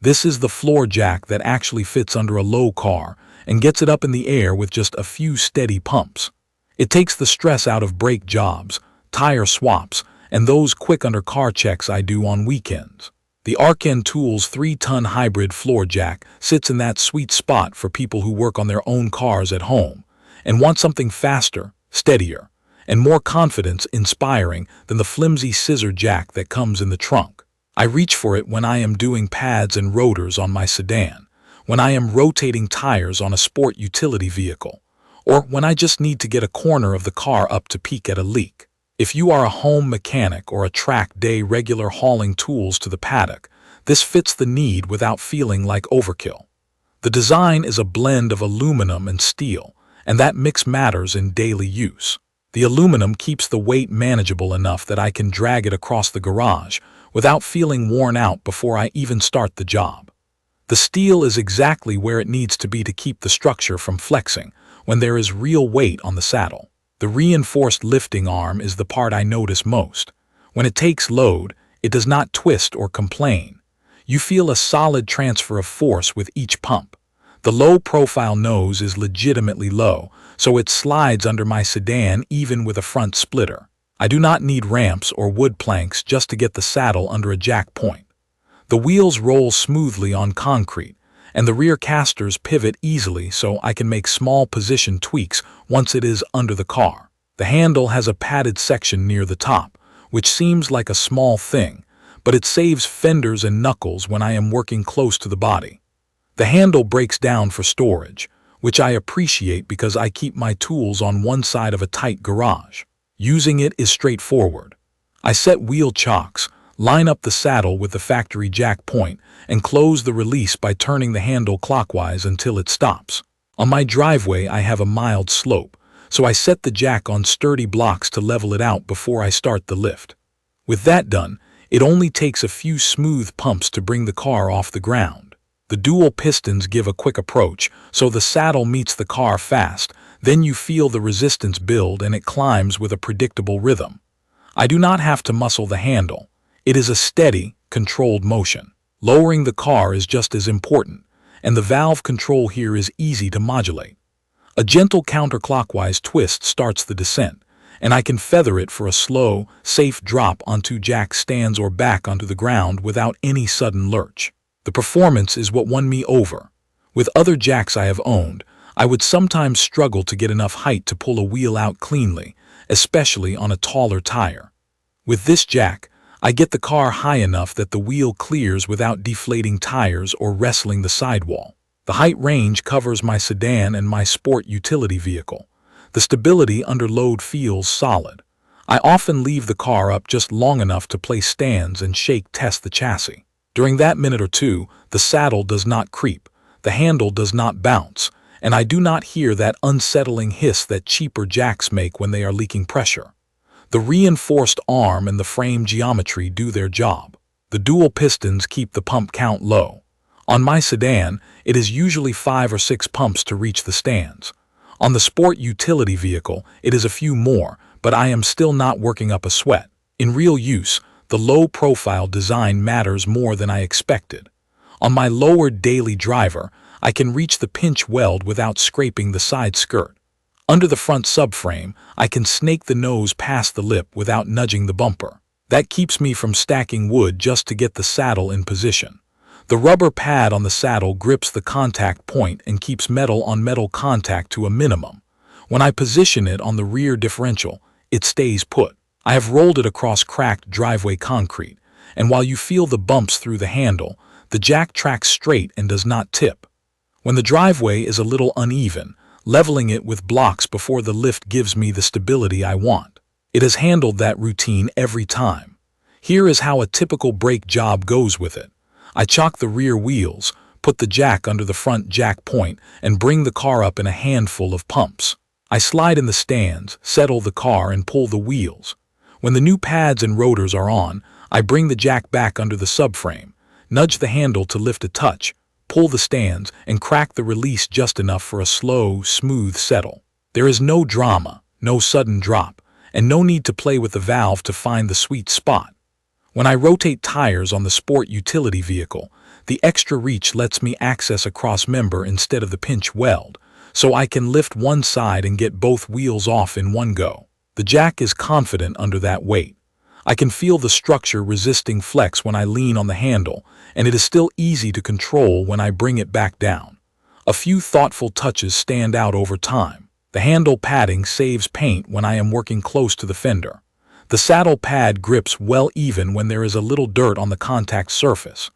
This is the floor jack that actually fits under a low car and gets it up in the air with just a few steady pumps. It takes the stress out of brake jobs, tire swaps, and those quick under-car checks I do on weekends. The ARCAN Tools 3-ton hybrid floor jack sits in that sweet spot for people who work on their own cars at home and want something faster, steadier, and more confidence-inspiring than the flimsy scissor jack that comes in the trunk. I reach for it when I am doing pads and rotors on my sedan, when I am rotating tires on a sport utility vehicle, or when I just need to get a corner of the car up to peek at a leak. If you are a home mechanic or a track day regular hauling tools to the paddock, this fits the need without feeling like overkill. The design is a blend of aluminum and steel, and that mix matters in daily use. The aluminum keeps the weight manageable enough that I can drag it across the garage without feeling worn out before I even start the job. The steel is exactly where it needs to be to keep the structure from flexing when there is real weight on the saddle. The reinforced lifting arm is the part I notice most. When it takes load, it does not twist or complain. You feel a solid transfer of force with each pump. The low-profile nose is legitimately low, so it slides under my sedan even with a front splitter. I do not need ramps or wood planks just to get the saddle under a jack point. The wheels roll smoothly on concrete, and the rear casters pivot easily so I can make small position tweaks once it is under the car. The handle has a padded section near the top, which seems like a small thing, but it saves fenders and knuckles when I am working close to the body. The handle breaks down for storage, which I appreciate because I keep my tools on one side of a tight garage. Using it is straightforward. I set wheel chocks, line up the saddle with the factory jack point, and close the release by turning the handle clockwise until it stops. On my driveway I have a mild slope, so I set the jack on sturdy blocks to level it out before I start the lift. With that done, it only takes a few smooth pumps to bring the car off the ground. The dual pistons give a quick approach, so the saddle meets the car fast, then you feel the resistance build and it climbs with a predictable rhythm. I do not have to muscle the handle. It is a steady, controlled motion. Lowering the car is just as important, and the valve control here is easy to modulate. A gentle counterclockwise twist starts the descent, and I can feather it for a slow, safe drop onto jack stands or back onto the ground without any sudden lurch. The performance is what won me over. With other jacks I have owned, I would sometimes struggle to get enough height to pull a wheel out cleanly, especially on a taller tire. With this jack, I get the car high enough that the wheel clears without deflating tires or wrestling the sidewall. The height range covers my sedan and my sport utility vehicle. The stability under load feels solid. I often leave the car up just long enough to place stands and shake test the chassis. During that minute or two, the saddle does not creep, the handle does not bounce, and I do not hear that unsettling hiss that cheaper jacks make when they are leaking pressure. The reinforced arm and the frame geometry do their job. The dual pistons keep the pump count low. On my sedan, it is usually 5 or 6 pumps to reach the stands. On the sport utility vehicle, it is a few more, but I am still not working up a sweat. In real use, the low-profile design matters more than I expected. On my lowered daily driver, I can reach the pinch weld without scraping the side skirt. Under the front subframe, I can snake the nose past the lip without nudging the bumper. That keeps me from stacking wood just to get the saddle in position. The rubber pad on the saddle grips the contact point and keeps metal-on-metal contact to a minimum. When I position it on the rear differential, it stays put. I have rolled it across cracked driveway concrete, and while you feel the bumps through the handle, the jack tracks straight and does not tip. When the driveway is a little uneven, leveling it with blocks before the lift gives me the stability I want. It has handled that routine every time. Here is how a typical brake job goes with it. I chock the rear wheels, put the jack under the front jack point, and bring the car up in a handful of pumps. I slide in the stands, settle the car, and pull the wheels. When the new pads and rotors are on, I bring the jack back under the subframe, nudge the handle to lift a touch, pull the stands, and crack the release just enough for a slow, smooth settle. There is no drama, no sudden drop, and no need to play with the valve to find the sweet spot. When I rotate tires on the sport utility vehicle, The extra reach lets me access a cross member instead of the pinch weld, so I can lift one side and get both wheels off in one go. The jack is confident under that weight. I can feel the structure resisting flex when I lean on the handle, and it is still easy to control when I bring it back down. A few thoughtful touches stand out over time. The handle padding saves paint when I am working close to the fender. The saddle pad grips well even when there is a little dirt on the contact surface.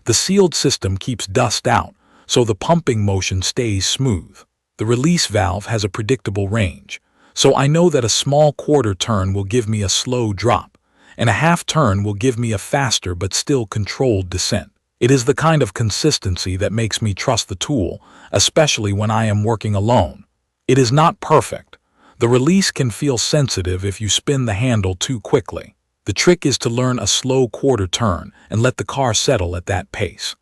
The sealed system keeps dust out, so the pumping motion stays smooth. The release valve has a predictable range, so I know that a small quarter turn will give me a slow drop, and a half turn will give me a faster but still controlled descent. It is the kind of consistency that makes me trust the tool, especially when I am working alone. It is not perfect. The release can feel sensitive if you spin the handle too quickly. The trick is to learn a slow quarter turn and let the car settle at that pace.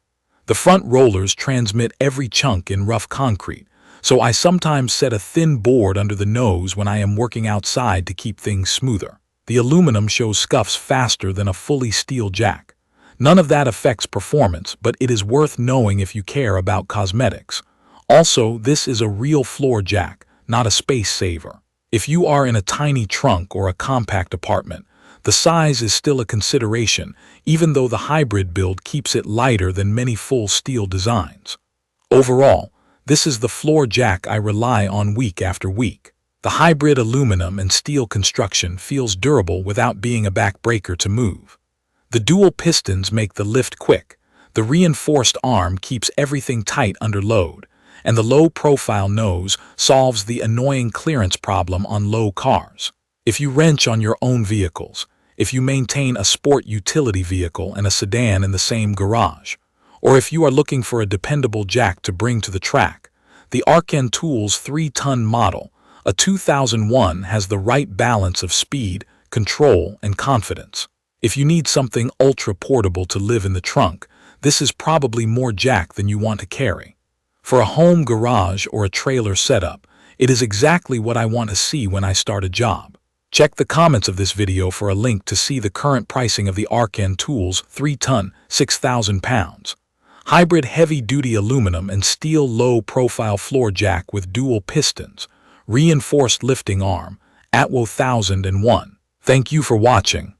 The front rollers transmit every chunk in rough concrete, so I sometimes set a thin board under the nose when I am working outside to keep things smoother. The aluminum shows scuffs faster than a fully steel jack. None of that affects performance, but it is worth knowing if you care about cosmetics. Also, this is a real floor jack, not a space saver. If you are in a tiny trunk or a compact apartment, the size is still a consideration, even though the hybrid build keeps it lighter than many full steel designs. Overall, this is the floor jack I rely on week after week. The hybrid aluminum and steel construction feels durable without being a backbreaker to move. The dual pistons make the lift quick, the reinforced arm keeps everything tight under load, and the low-profile nose solves the annoying clearance problem on low cars. If you wrench on your own vehicles, if you maintain a sport utility vehicle and a sedan in the same garage, or if you are looking for a dependable jack to bring to the track, the ARCAN Tools 3-ton model, a 2001, has the right balance of speed, control, and confidence. If you need something ultra-portable to live in the trunk, this is probably more jack than you want to carry. For a home garage or a trailer setup, it is exactly what I want to see when I start a job. Check the comments of this video for a link to see the current pricing of the ARCAN Tools 3-ton, 6,000 pounds. Hybrid heavy-duty aluminum and steel low-profile floor jack with dual pistons, reinforced lifting arm, at 1001. Thank you for watching.